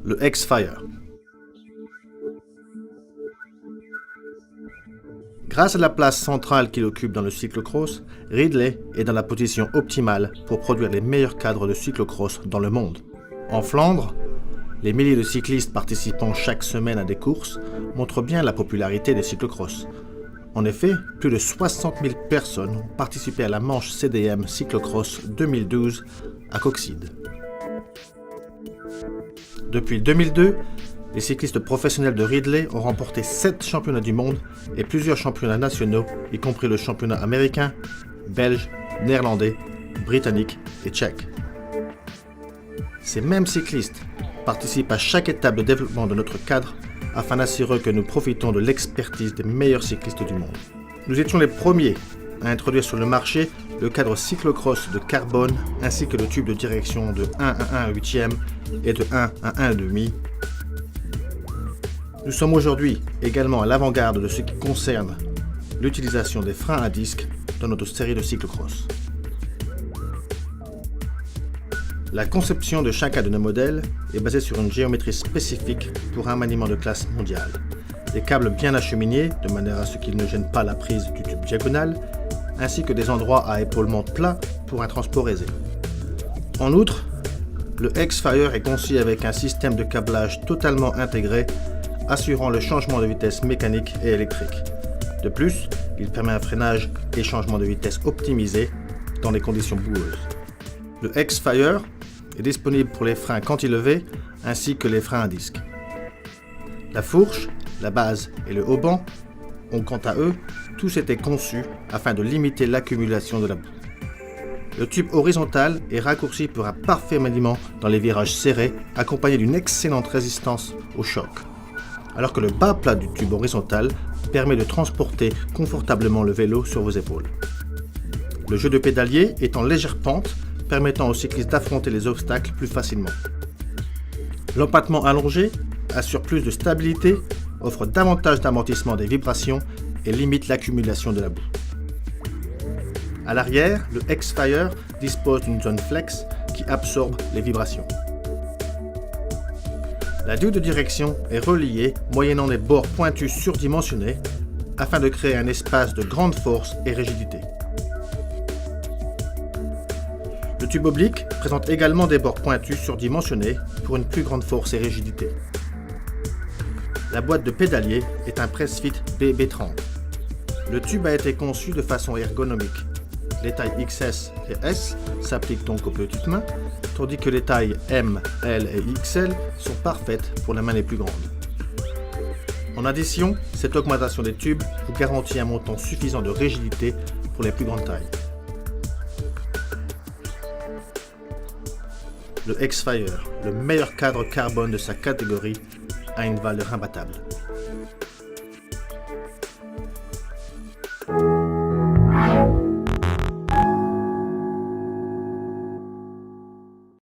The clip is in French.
le X-Fire. Grâce à la place centrale qu'il occupe dans le cyclocross, Ridley est dans la position optimale pour produire les meilleurs cadres de cyclocross dans le monde. En Flandre, les milliers de cyclistes participant chaque semaine à des courses montrent bien la popularité des cyclocross. En effet, plus de 60 000 personnes ont participé à la manche CDM Cyclocross 2012 à Coxide. Depuis 2002, les cyclistes professionnels de Ridley ont remporté 7 championnats du monde et plusieurs championnats nationaux, y compris le championnat américain, belge, néerlandais, britannique et tchèque. Ces mêmes cyclistes participent à chaque étape de développement de notre cadre afin d'assurer que nous profitons de l'expertise des meilleurs cyclistes du monde. Nous étions les premiers à introduire sur le marché le cadre cyclocross de carbone ainsi que le tube de direction de 1 à 1 huitième et de 1 à 1 demi. Nous sommes aujourd'hui également à l'avant-garde de ce qui concerne l'utilisation des freins à disque dans notre série de cyclocross. La conception de chacun de nos modèles est basée sur une géométrie spécifique pour un maniement de classe mondiale. Des câbles bien acheminés de manière à ce qu'ils ne gênent pas la prise du tube diagonal, ainsi que des endroits à épaulement plat pour un transport aisé. En outre, le X-Fire est conçu avec un système de câblage totalement intégré, assurant le changement de vitesse mécanique et électrique. De plus, il permet un freinage et changement de vitesse optimisé dans des conditions boueuses. Le X-Fire est disponible pour les freins cantilevés ainsi que les freins à disque. La fourche, la base et le haubans ont quant à eux tous été conçus afin de limiter l'accumulation de la boue. Le tube horizontal est raccourci pour un parfait maniement dans les virages serrés accompagné d'une excellente résistance au choc, alors que le bas plat du tube horizontal permet de transporter confortablement le vélo sur vos épaules. Le jeu de pédalier est en légère pente, permettant aux cyclistes d'affronter les obstacles plus facilement. L'empattement allongé assure plus de stabilité, offre davantage d'amortissement des vibrations et limite l'accumulation de la boue. À l'arrière, le X-Fire dispose d'une zone flex qui absorbe les vibrations. La douille de direction est reliée moyennant des bords pointus surdimensionnés afin de créer un espace de grande force et rigidité. Le tube oblique présente également des bords pointus surdimensionnés pour une plus grande force et rigidité. La boîte de pédalier est un Pressfit BB30. Le tube a été conçu de façon ergonomique. Les tailles XS et S s'appliquent donc aux petites mains, tandis que les tailles M, L et XL sont parfaites pour les mains les plus grandes. En addition, cette augmentation des tubes vous garantit un montant suffisant de rigidité pour les plus grandes tailles. Le X-Fire, le meilleur cadre carbone de sa catégorie, a une valeur imbattable.